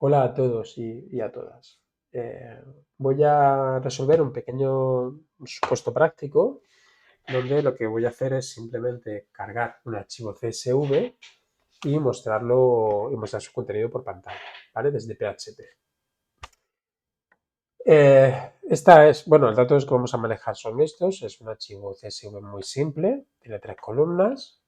Hola a todos y a todas. Eh, Voy a resolver un pequeño supuesto práctico donde lo que voy a hacer es simplemente cargar un archivo CSV y mostrarlo y mostrar su contenido por pantalla, ¿vale? Desde PHP. Los datos que vamos a manejar son estos. Es un archivo CSV muy simple, tiene 3 columnas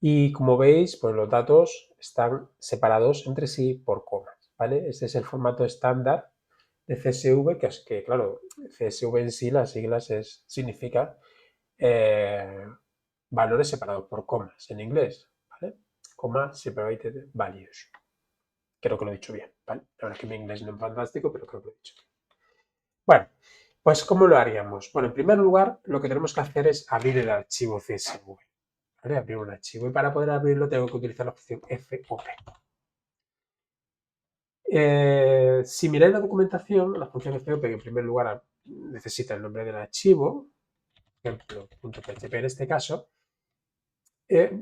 y como veis, pues los datos están separados entre sí por comas, ¿vale? Este es el formato estándar de CSV, que es que, claro, CSV en sí, las siglas significa eh, valores separados por comas en inglés, ¿vale? Coma separated values. Creo que lo he dicho bien, ¿vale? La verdad es que mi inglés no es fantástico, pero creo que lo he dicho bien. Bueno, pues ¿cómo lo haríamos? Bueno, en primer lugar, lo que tenemos que hacer es abrir el archivo CSV, ¿vale? Abrir un archivo y para poder abrirlo tengo que utilizar la opción FOP. Si miráis la documentación, la función FOP, que en primer lugar necesita el nombre del archivo, ejemplo, .php en este caso.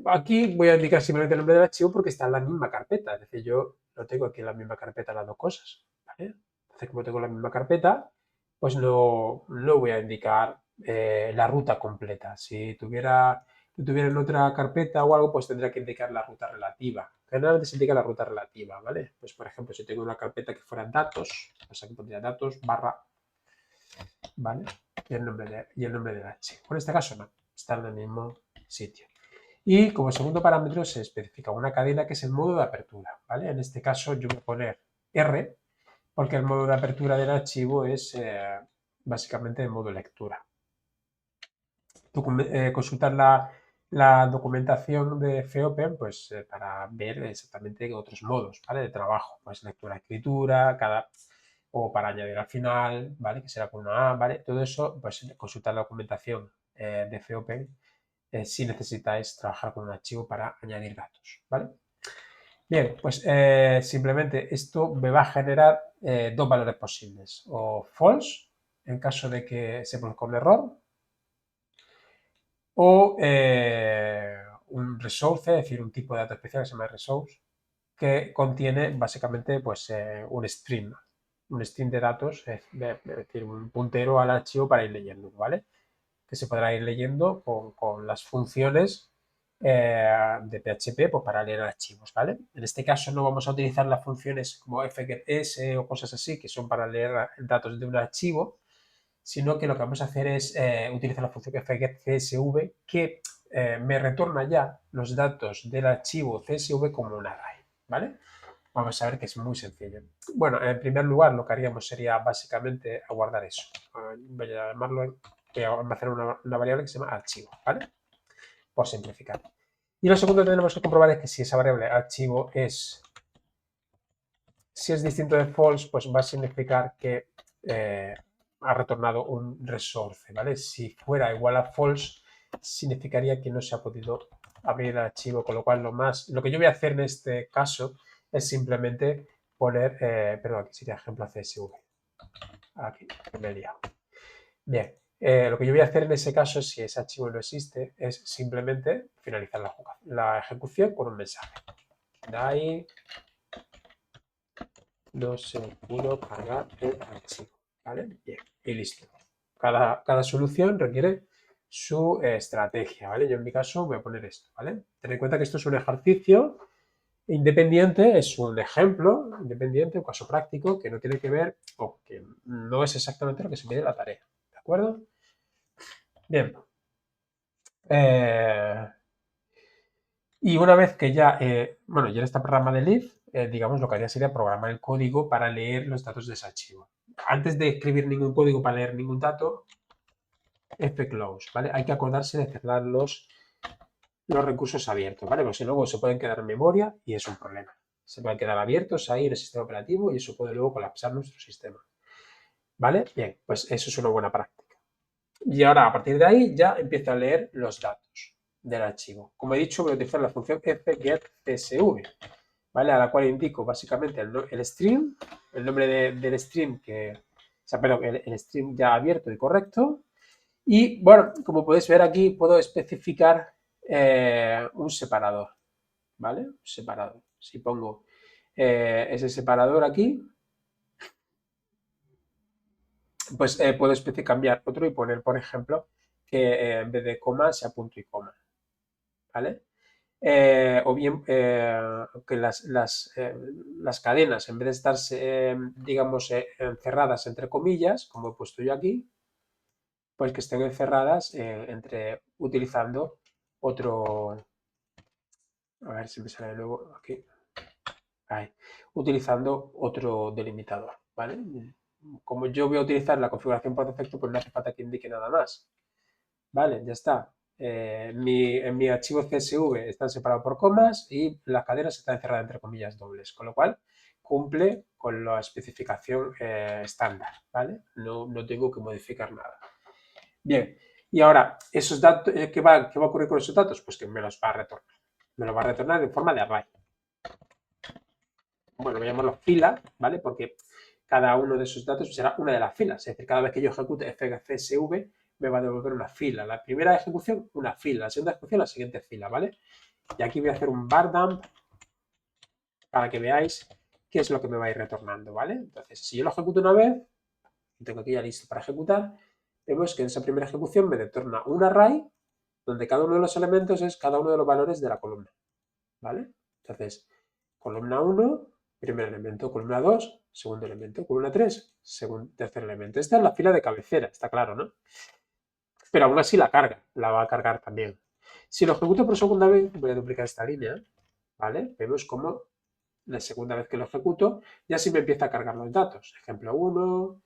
Aquí voy a indicar simplemente el nombre del archivo porque está en la misma carpeta, es decir, yo no tengo aquí en la misma carpeta las dos cosas, ¿vale? Entonces, como tengo la misma carpeta, pues no voy a indicar la ruta completa. Si tuviera en otra carpeta o algo, pues tendría que indicar la ruta relativa. Generalmente se indica la ruta relativa, ¿vale? Pues, por ejemplo, si tengo una carpeta que fuera datos, pues aquí pondría datos barra, ¿vale? Y el nombre del archivo. En este caso no, está en el mismo sitio. Y como segundo parámetro se especifica una cadena que es el modo de apertura, ¿vale? En este caso yo voy a poner R porque el modo de apertura del archivo es básicamente el modo lectura. Consultar la documentación de FEOPEN pues, para ver exactamente otros modos, ¿vale? De trabajo, pues lectura-escritura, o para añadir al final, ¿vale? Que será con una A, ¿vale? Todo eso, pues consultar la documentación de FEOPEN si necesitáis trabajar con un archivo para añadir datos, ¿vale? Bien, pues simplemente esto me va a generar dos valores posibles, o false, en caso de que se produzca un error, o un resource, es decir, un tipo de dato especial que se llama resource, que contiene básicamente pues, un string de datos, es decir, un puntero al archivo para ir leyendo, ¿vale? Que se podrá ir leyendo con las funciones de PHP pues, para leer archivos, ¿vale? En este caso no vamos a utilizar las funciones como fgets o cosas así, que son para leer datos de un archivo, sino que lo que vamos a hacer es utilizar la función fgetcsv que me retorna ya los datos del archivo CSV como un array, ¿vale? Vamos a ver que es muy sencillo. Bueno, en primer lugar lo que haríamos sería básicamente aguardar eso. Voy a llamarlo, voy a almacenar una variable que se llama archivo, ¿vale? Por simplificar. Y lo segundo que tenemos que comprobar es que si esa variable archivo si es distinto de false, pues va a significar que ha retornado un resource, ¿vale? Si fuera igual a false, significaría que no se ha podido abrir el archivo, con lo cual lo que yo voy a hacer en este caso es simplemente poner, perdón, aquí sería ejemplo CSV. Aquí, me he liado. Bien, lo que yo voy a hacer en ese caso, si ese archivo no existe, es simplemente finalizar la ejecución con un mensaje. De ahí no se pudo cargar el archivo, ¿vale? Bien, y listo. Cada solución requiere su estrategia, ¿vale? Yo en mi caso voy a poner esto, ¿vale? Ten en cuenta que esto es un ejercicio independiente, es un ejemplo independiente, un caso práctico que no tiene que ver o que no es exactamente lo que se pide en la tarea, ¿de acuerdo? Bien. Eh, y una vez que ya, bueno, ya en este programa de Leaf, digamos, lo que haría sería programar el código para leer los datos de ese archivo. Antes de escribir ningún código para leer ningún dato, fclose, ¿vale? Hay que acordarse de cerrar los recursos abiertos, ¿vale? Porque si luego se pueden quedar en memoria y es un problema. Se pueden quedar abiertos ahí en el sistema operativo y eso puede luego colapsar nuestro sistema, ¿vale? Bien, pues eso es una buena práctica. Y ahora, a partir de ahí, ya empiezo a leer los datos del archivo. Como he dicho, voy a utilizar la función fgetcsv, ¿vale? A la cual indico básicamente el stream, el nombre del stream perdón, el stream ya abierto y correcto. Y bueno, como podéis ver aquí, puedo especificar un separador, ¿vale? Un separador. Si pongo ese separador aquí, pues puedo cambiar otro y poner, por ejemplo, que en vez de coma sea punto y coma, ¿vale? O bien que las cadenas, en vez de estar, digamos, encerradas entre comillas, como he puesto yo aquí, pues que estén encerradas utilizando otro, a ver si me sale luego aquí, ahí, utilizando otro delimitador, ¿vale? Como yo voy a utilizar la configuración por defecto, pues no hace falta que indique nada más. Vale, ya está. En mi archivo CSV están separados por comas y las cadenas están encerradas entre comillas dobles, con lo cual cumple con la especificación estándar, ¿vale? No tengo que modificar nada. Bien, y ahora, esos datos, qué va a ocurrir con esos datos? Pues que me los va a retornar. Me los va a retornar en forma de array. Bueno, voy a llamarlo fila, ¿vale? Porque cada uno de esos datos será una de las filas. Es decir, cada vez que yo ejecute fcsv, me va a devolver una fila. La primera ejecución, una fila. La segunda ejecución, la siguiente fila, ¿vale? Y aquí voy a hacer un bar dump para que veáis qué es lo que me va a ir retornando, ¿vale? Entonces, si yo lo ejecuto una vez, y tengo aquí ya listo para ejecutar, vemos que en esa primera ejecución me retorna un array donde cada uno de los elementos es cada uno de los valores de la columna, ¿vale? Entonces, columna 1, primer elemento, columna 2, segundo elemento, columna 3, tercer elemento. Esta es la fila de cabecera, está claro, ¿no? Pero aún así la carga, la va a cargar también. Si lo ejecuto por segunda vez, voy a duplicar esta línea, ¿vale? Vemos cómo la segunda vez que lo ejecuto, ya sí me empieza a cargar los datos. Ejemplo 1,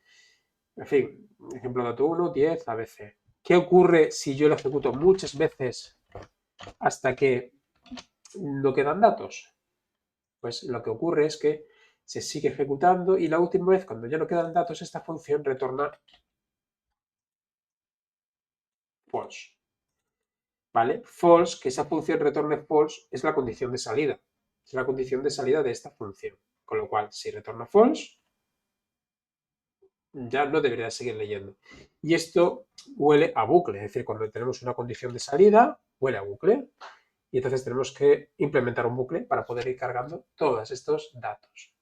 en fin, ejemplo dato 1, 10, ABC. ¿Qué ocurre si yo lo ejecuto muchas veces hasta que no quedan datos? Pues lo que ocurre es que se sigue ejecutando y la última vez, cuando ya no quedan datos, esta función retorna false. ¿Vale? False, que esa función retorne false, es la condición de salida. Es la condición de salida de esta función. Con lo cual, si retorna false, ya no debería seguir leyendo. Y esto huele a bucle, es decir, cuando tenemos una condición de salida, huele a bucle. Y entonces tenemos que implementar un bucle para poder ir cargando todos estos datos.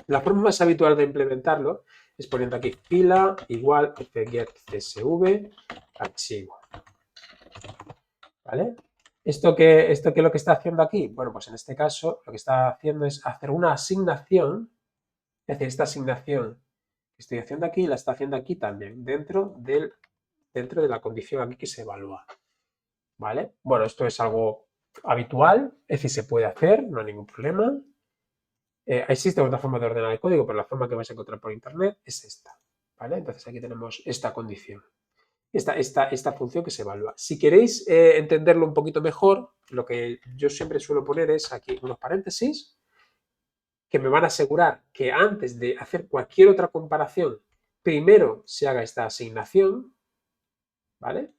La forma más habitual de implementarlo es poniendo aquí fila igual fgetcsv archivo. ¿Vale? ¿Esto qué es lo que está haciendo aquí? Bueno, pues en este caso lo que está haciendo es hacer una asignación, es decir, esta asignación que estoy haciendo aquí la está haciendo aquí también, dentro de la condición aquí que se evalúa. ¿Vale? Bueno, esto es algo habitual, es decir, se puede hacer, no hay ningún problema. Existe otra forma de ordenar el código, pero la forma que vais a encontrar por internet es esta. ¿Vale? Entonces aquí tenemos esta condición. Esta función que se evalúa. Si queréis entenderlo un poquito mejor, lo que yo siempre suelo poner es aquí unos paréntesis que me van a asegurar que antes de hacer cualquier otra comparación, primero se haga esta asignación, ¿vale?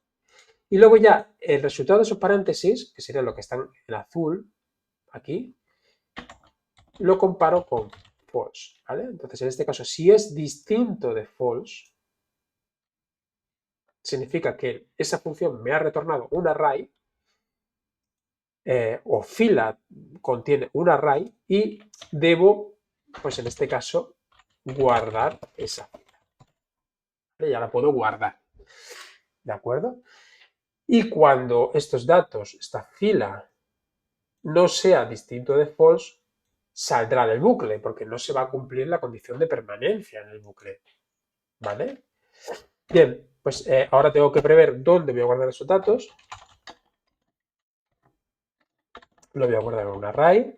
Y luego ya el resultado de esos paréntesis, que sería lo que están en azul, aquí, lo comparo con false, ¿vale? Entonces, en este caso, si es distinto de false, significa que esa función me ha retornado un array, o fila contiene un array y debo, pues en este caso, guardar esa fila. ¿Vale? Ya la puedo guardar. ¿De acuerdo? Y cuando estos datos, esta fila, no sea distinto de false, saldrá del bucle, porque no se va a cumplir la condición de permanencia en el bucle. ¿Vale? Bien, pues ahora tengo que prever dónde voy a guardar esos datos. Lo voy a guardar en un array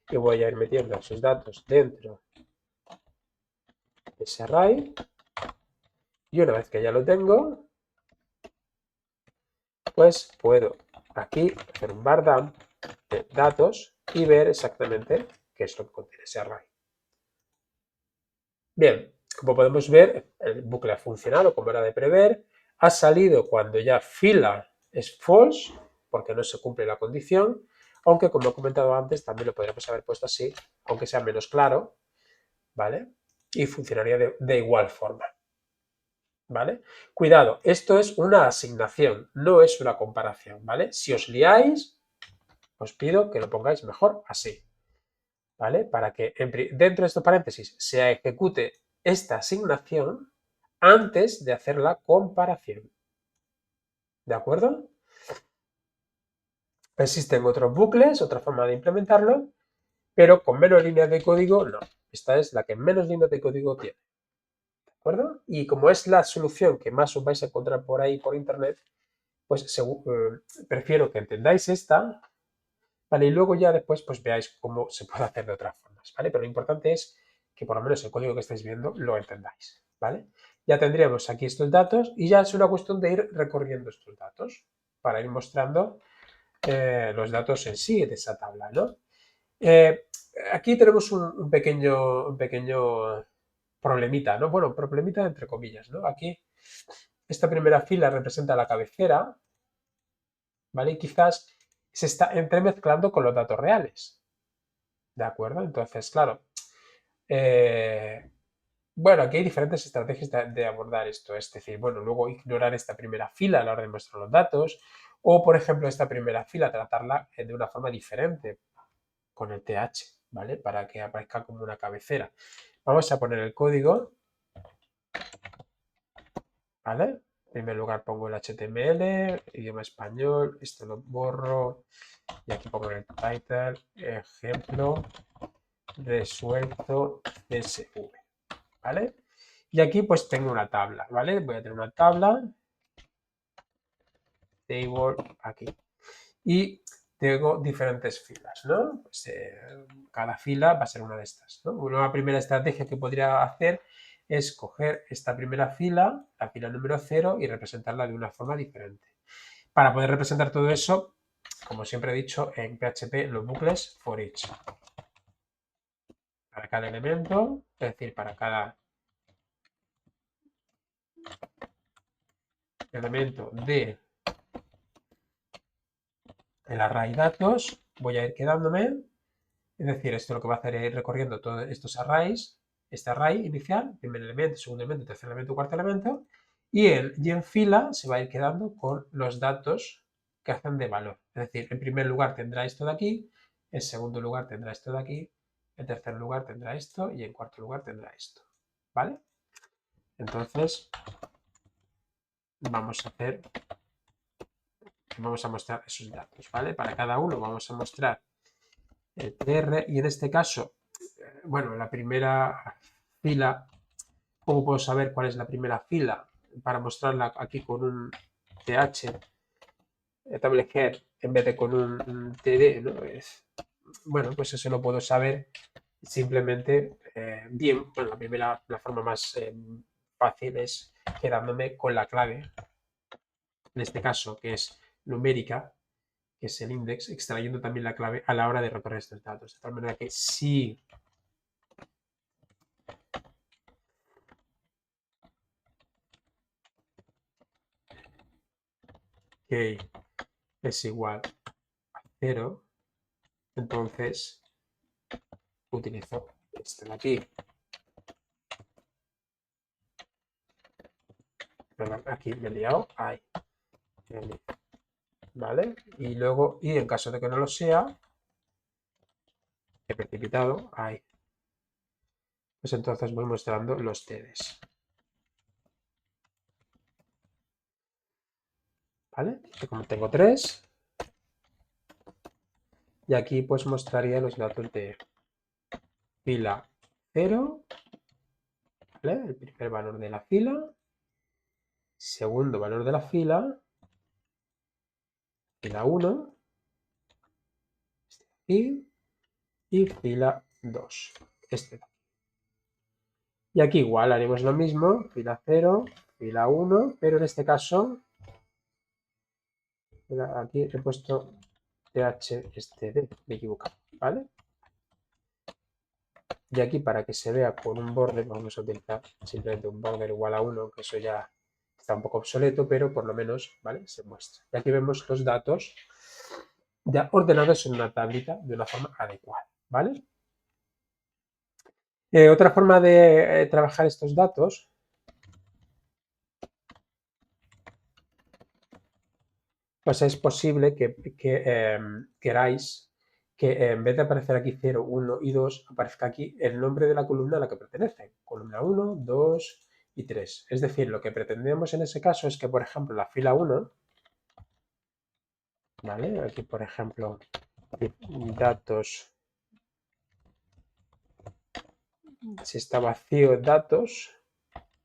y voy a ir metiendo esos datos dentro de ese array. Y una vez que ya lo tengo, pues puedo aquí hacer un bar dump de datos y ver exactamente qué es lo que contiene ese array. Bien, como podemos ver, el bucle ha funcionado como era de prever. Ha salido cuando ya fila es false, porque no se cumple la condición, aunque como he comentado antes, también lo podríamos haber puesto así, aunque sea menos claro, ¿vale? Y funcionaría de igual forma, ¿vale? Cuidado, esto es una asignación, no es una comparación, ¿vale? Si os liáis, os pido que lo pongáis mejor así, ¿vale? Para que dentro de estos paréntesis se ejecute esta asignación antes de hacer la comparación. ¿De acuerdo? Existen otros bucles, otra forma de implementarlo, pero con menos líneas de código no. Esta es la que menos líneas de código tiene. ¿De acuerdo? Y como es la solución que más os vais a encontrar por ahí por internet, pues prefiero que entendáis esta, ¿vale? Y luego ya después pues veáis cómo se puede hacer de otras formas, ¿vale? Pero lo importante es que por lo menos el código que estáis viendo lo entendáis, ¿vale? Ya tendríamos aquí estos datos y ya es una cuestión de ir recorriendo estos datos para ir mostrando los datos en sí de esa tabla, ¿no? Eh, Aquí tenemos un pequeño problemita, ¿no? Bueno, problemita entre comillas, ¿no? Aquí esta primera fila representa la cabecera, ¿vale? Y quizás se está entremezclando con los datos reales, ¿de acuerdo? Entonces, claro, eh, bueno, aquí hay diferentes estrategias de abordar esto, es decir, bueno, luego ignorar esta primera fila a la hora de mostrar los datos, o por ejemplo esta primera fila tratarla de una forma diferente con el TH, ¿vale? Para que aparezca como una cabecera. Vamos a poner el código, ¿vale? En primer lugar pongo el HTML, idioma español, esto lo borro y aquí pongo el title, ejemplo, resuelto CSV, ¿vale? Y aquí pues tengo una tabla, ¿vale? Voy a tener una tabla, table, aquí. Y tengo diferentes filas, ¿no? Pues, cada fila va a ser una de estas, ¿no? Una primera estrategia que podría hacer es coger esta primera fila, la fila número 0, y representarla de una forma diferente. Para poder representar todo eso, como siempre he dicho, en PHP los bucles for each. Para cada elemento, es decir, para cada elemento de el array datos, voy a ir quedándome. Es decir, esto lo que va a hacer es ir recorriendo todos estos arrays, este array inicial, primer elemento, segundo elemento, tercer elemento, cuarto elemento, y en fila se va a ir quedando con los datos que hacen de valor. Es decir, en primer lugar tendrá esto de aquí, en segundo lugar tendrá esto de aquí, en tercer lugar tendrá esto y en cuarto lugar tendrá esto. ¿Vale? Entonces, vamos a mostrar esos datos, ¿vale? Para cada uno vamos a mostrar el TR y en este caso, bueno, la primera fila, ¿cómo puedo saber cuál es la primera fila? Para mostrarla aquí con un TH, table head, en vez de con un TD, ¿no? Bueno, pues eso lo puedo saber simplemente bien. Bueno, la forma más fácil es quedándome con la clave, en este caso, que es numérica, que es el index, extrayendo también la clave a la hora de recorrer estos datos. De tal manera que si k es igual a 0, entonces utilizo este de aquí. Perdón, aquí me he liado. Ahí. ¿Vale? Y luego, y en caso de que no lo sea, he precipitado. Ahí. Pues entonces voy mostrando los TDs. ¿Vale? Y como tengo 3, y aquí pues mostraría los datos de fila 0, ¿vale? El primer valor de la fila, segundo valor de la fila 1, este de aquí, y fila 2, este de aquí. Y aquí igual haremos lo mismo, fila 0, fila 1, pero en este caso, aquí he puesto THSTD, me he equivocado, ¿vale? Y aquí para que se vea con un border, vamos a utilizar simplemente un border igual a 1, que eso ya está un poco obsoleto, pero por lo menos, ¿vale? Se muestra. Y aquí vemos los datos ya ordenados en una tablita de una forma adecuada, ¿vale? Otra forma de trabajar estos datos, pues es posible que queráis que en vez de aparecer aquí 0, 1 y 2, aparezca aquí el nombre de la columna a la que pertenece. Columna 1, 2 y 3. Es decir, lo que pretendemos en ese caso es que, por ejemplo, la fila 1, ¿vale? Aquí, por ejemplo, datos, si está vacío datos,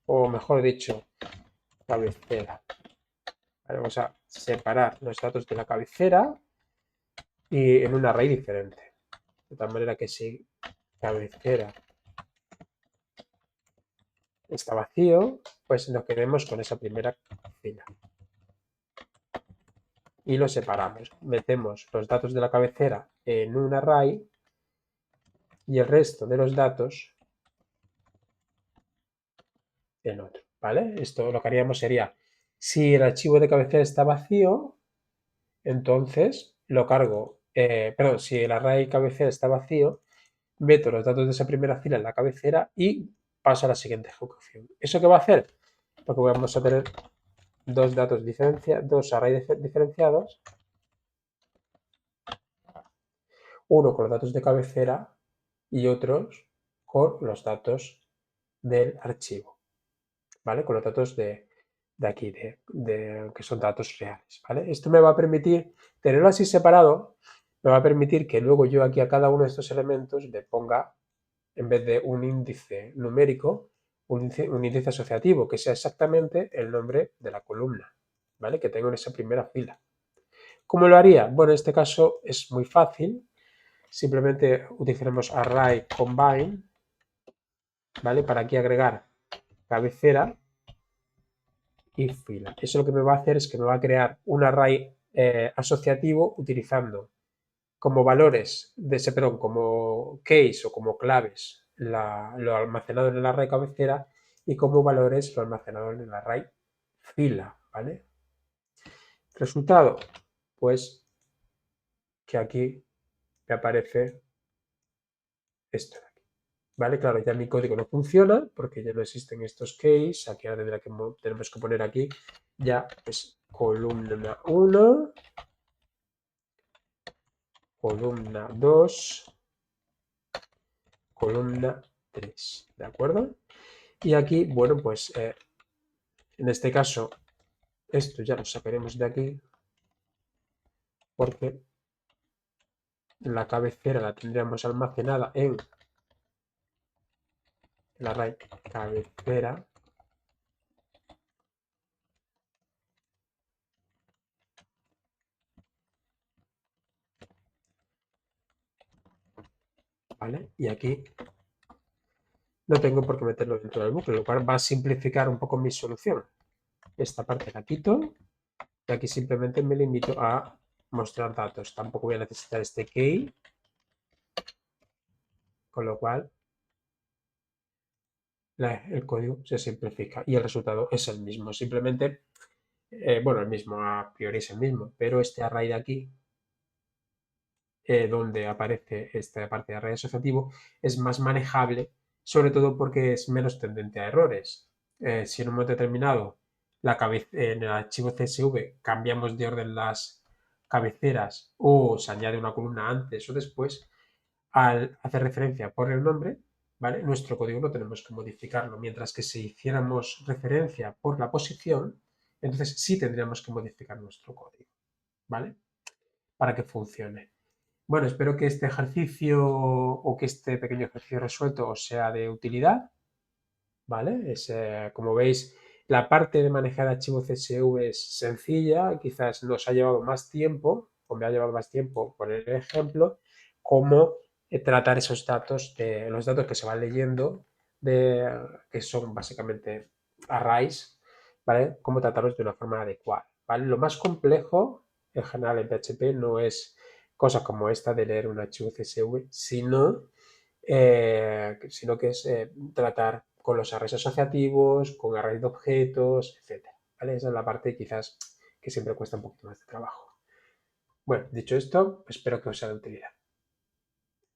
o mejor dicho, cabecera. ¿Vale? Vamos a separar los datos de la cabecera y en un array diferente. De tal manera que si cabecera está vacío, pues nos quedemos con esa primera fila. Y lo separamos. Metemos los datos de la cabecera en un array y el resto de los datos en otro. ¿Vale? Esto lo que haríamos sería, si el archivo de cabecera está vacío, entonces lo cargo, perdón, si el array cabecera está vacío, meto los datos de esa primera fila en la cabecera y paso a la siguiente ejecución. ¿Eso qué va a hacer? Porque vamos a tener dos arrays diferenciados, uno con los datos de cabecera y otros con los datos del archivo, ¿vale? Con los datos de aquí, que son datos reales, ¿vale? Esto me va a permitir, tenerlo así separado, me va a permitir que luego yo aquí a cada uno de estos elementos le ponga, en vez de un índice numérico, un índice asociativo, que sea exactamente el nombre de la columna, ¿vale? Que tengo en esa primera fila. ¿Cómo lo haría? Bueno, en este caso es muy fácil. Simplemente utilizaremos array combine, ¿vale? Para aquí agregar cabecera y fila. Eso lo que me va a hacer es que me va a crear un array asociativo utilizando como valores de ese, perdón, como case o como claves lo almacenado en el array cabecera y como valores lo almacenado en el array fila, ¿vale? Resultado, pues que aquí me aparece esto de aquí, ¿vale? Claro, ya mi código no funciona porque ya no existen estos case, aquí ahora tenemos que poner aquí ya pues columna 1, columna 2, columna 3, ¿de acuerdo? Y aquí, bueno, pues en este caso esto ya lo sacaremos de aquí porque la cabecera la tendríamos almacenada en el array cabecera, ¿vale? Y aquí no tengo por qué meterlo dentro del bucle, lo cual va a simplificar un poco mi solución. Esta parte la quito y aquí simplemente me limito a mostrar datos. Tampoco voy a necesitar este key, con lo cual el código se simplifica y el resultado es el mismo. Simplemente, bueno, el mismo, a priori es el mismo, pero este array de aquí, donde aparece esta parte de array asociativo, es más manejable, sobre todo porque es menos tendente a errores. Si en un momento determinado en el archivo CSV cambiamos de orden las cabeceras o se añade una columna antes o después, al hacer referencia por el nombre, ¿vale? Nuestro código no tenemos que modificarlo, mientras que si hiciéramos referencia por la posición, entonces sí tendríamos que modificar nuestro código, ¿vale? Para que funcione. Bueno, espero que este ejercicio o que este pequeño ejercicio resuelto os sea de utilidad, ¿vale? Como veis, la parte de manejar archivos CSV es sencilla, quizás nos ha llevado más tiempo, o me ha llevado más tiempo poner el ejemplo, cómo tratar esos datos, los datos que se van leyendo, que son básicamente arrays, ¿vale? Cómo tratarlos de una forma adecuada, ¿vale? Lo más complejo, en general en PHP, no es cosas como esta de leer un archivo CSV, sino que es tratar con los arrays asociativos, con arrays de objetos, etc. ¿Vale? Esa es la parte quizás que siempre cuesta un poquito más de trabajo. Bueno, dicho esto, espero que os sea de utilidad.